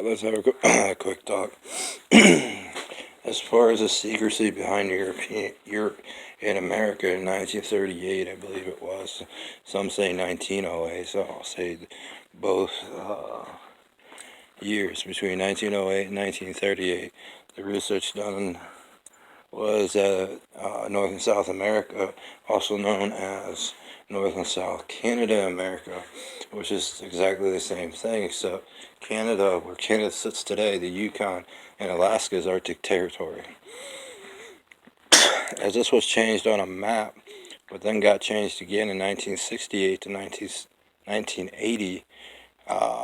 let's have a quick talk. As far as the secrecy behind Europe in America in 1938, I believe it was. Some say 1908, so I'll say both years between 1908 and 1938. The research done was at North and South America, also known as North and South Canada America, which is exactly the same thing, except Canada, where Canada sits today, the Yukon and Alaska is Arctic territory. As this was changed on a map, but then got changed again in 1968 to 1980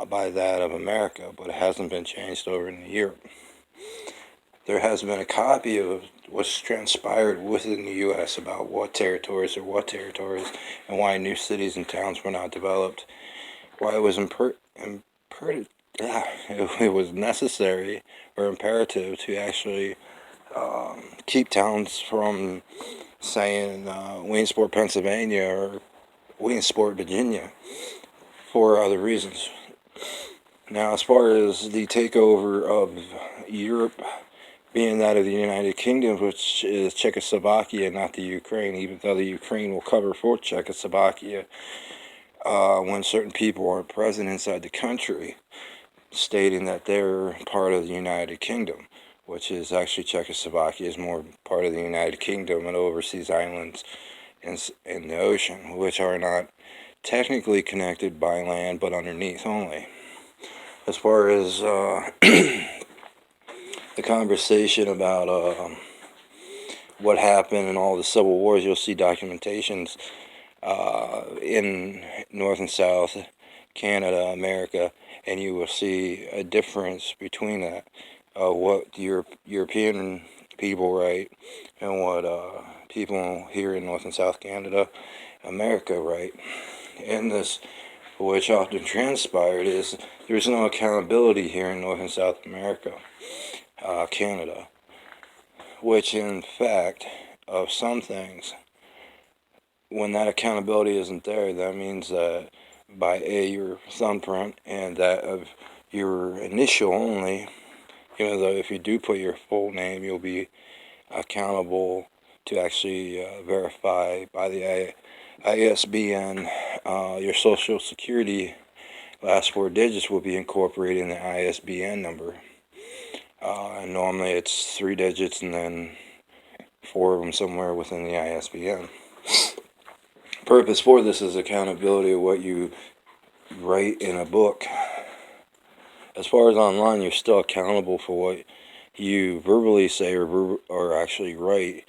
by that of America, but it hasn't been changed over in Europe. There has been a copy of what's transpired within the U.S. about what territories are what territories and why new cities and towns were not developed, why it was it was necessary or imperative to actually keep towns from, saying, Williamsport, Pennsylvania, or Williamsport, Virginia, for other reasons. Now, as far as the takeover of Europe being that of the United Kingdom, which is Czechoslovakia, not the Ukraine, even though the Ukraine will cover for Czechoslovakia when certain people are present inside the country, stating that they're part of the United Kingdom, which is actually Czechoslovakia is more part of the United Kingdom and overseas islands in the ocean, which are not technically connected by land but underneath only. As far as the conversation about what happened in all the civil wars, you'll see documentations in North and South Canada, America, and you will see a difference between that, what the European people write and what people here in North and South Canada, America write. And this, which often transpired, is there's no accountability here in North and South America, Canada, which in fact, of some things, when that accountability isn't there, that means that by your thumbprint and that of your initial only, even though if you do put your full name, you'll be accountable to actually verify by the ISBN, your social security last 4 digits will be incorporated in the ISBN number. And normally it's 3 digits and then 4 of them somewhere within the ISBN. Purpose for this is accountability of what you write in a book. As far as online, you're still accountable for what you verbally say or actually write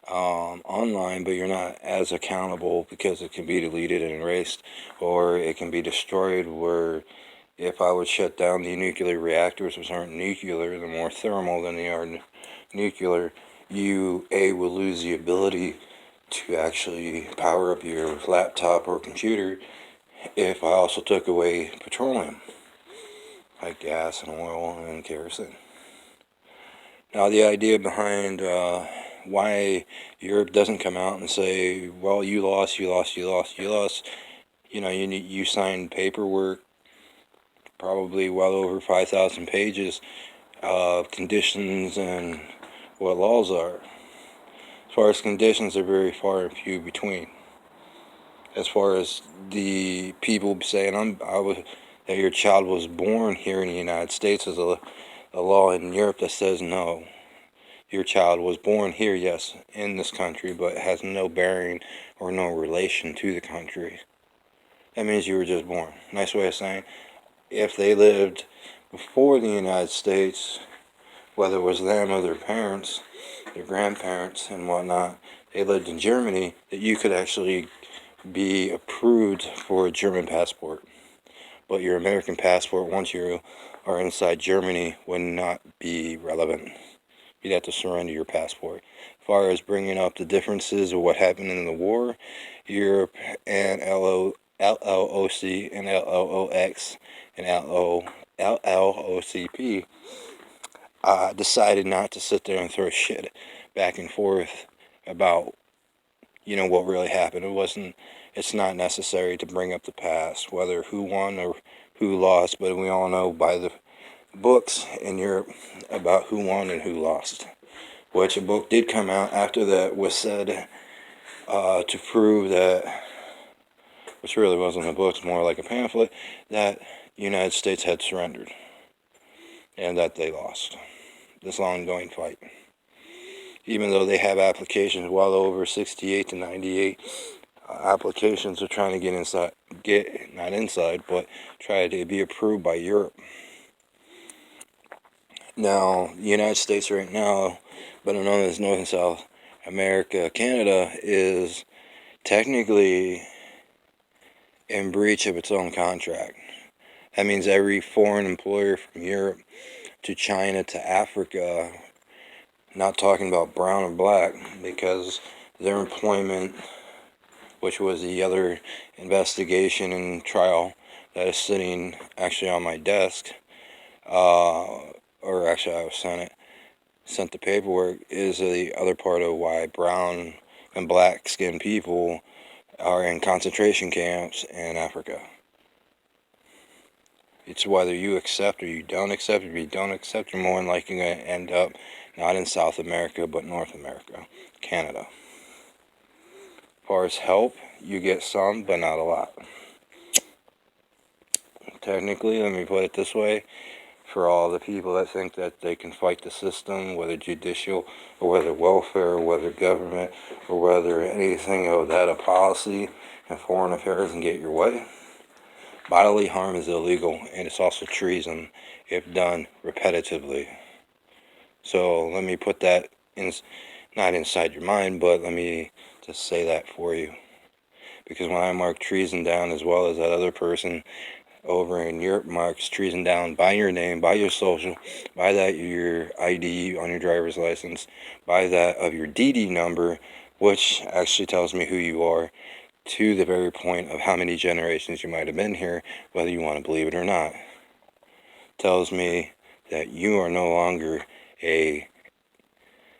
online, but you're not as accountable because it can be deleted and erased, or it can be destroyed, where if I would shut down the nuclear reactors, which aren't nuclear, they're more thermal than they are nuclear, you will lose the ability to actually power up your laptop or computer if I also took away petroleum, like gas and oil and kerosene. Now, the idea behind why Europe doesn't come out and say, well, you lost, you signed paperwork, probably well over 5,000 pages of conditions and what laws are. As far as conditions, are very far and few between. As far as the people saying that your child was born here in the United States, is a law in Europe that says no. Your child was born here, yes, in this country, but has no bearing or no relation to the country. That means you were just born. Nice way of saying, if they lived before the United States, whether it was them or their parents, their grandparents and whatnot, they lived in Germany, that you could actually be approved for a German passport. But your American passport, once you are inside Germany, would not be relevant. You'd have to surrender your passport. As far as bringing up the differences of what happened in the war, Europe and LLOC and LLOX and LLOCP decided not to sit there and throw shit back and forth about, what really happened. It's not necessary to bring up the past, whether who won or who lost, but we all know by the books in Europe about who won and who lost, which a book did come out after that was said to prove that, which really wasn't a book, it's more like a pamphlet, that the United States had surrendered and that they lost this long-going fight. Even though they have applications well over 68 to 98 applications are trying to not inside, but try to be approved by Europe. Now, the United States right now, better known as North and South America Canada, is technically in breach of its own contract. That means every foreign employer from Europe to China to Africa, not talking about brown or black, because their employment, which was the other investigation and trial that is sitting actually on my desk, or actually I was sent the paperwork, is the other part of why brown and black skinned people are in concentration camps in Africa. It's whether you accept or you don't accept. If you don't accept, you're more than likely going to end up not in South America, but North America, Canada. As far as help, you get some, but not a lot. Technically, let me put it this way, for all the people that think that they can fight the system, whether judicial, or whether welfare, or whether government, or whether anything of that, a policy and foreign affairs, and get your way. Bodily harm is illegal, and it's also treason if done repetitively. So let me put that not inside your mind, but let me just say that for you. Because when I mark treason down, as well as that other person over in Europe marks treason down by your name, by your social, by that your ID on your driver's license, by that of your DD number, which actually tells me who you are, to the very point of how many generations you might have been here, whether you want to believe it or not, tells me that you are no longer a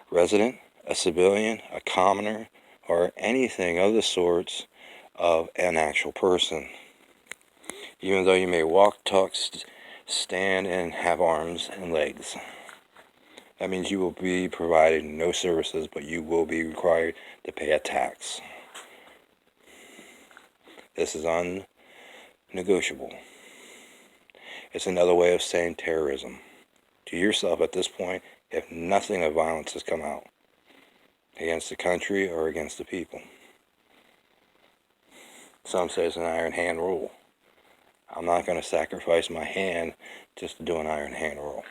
resident, a civilian, a commoner, or anything of the sorts of an actual person. Even though you may walk, talk, stand, and have arms and legs. That means you will be provided no services, but you will be required to pay a tax. This is unnegotiable. It's another way of saying terrorism to yourself at this point, if nothing of violence has come out against the country or against the people. Some say it's an iron hand rule. I'm not going to sacrifice my hand just to do an iron hand rule.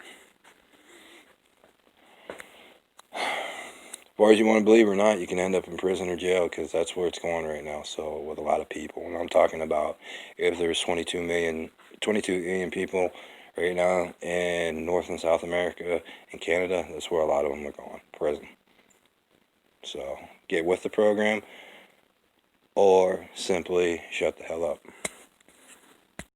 As far as you want to believe or not, you can end up in prison or jail, because that's where it's going right now. So with a lot of people, and I'm talking about if there's 22 million people right now in North and South America and Canada, that's where a lot of them are going, prison. So get with the program, or simply shut the hell up.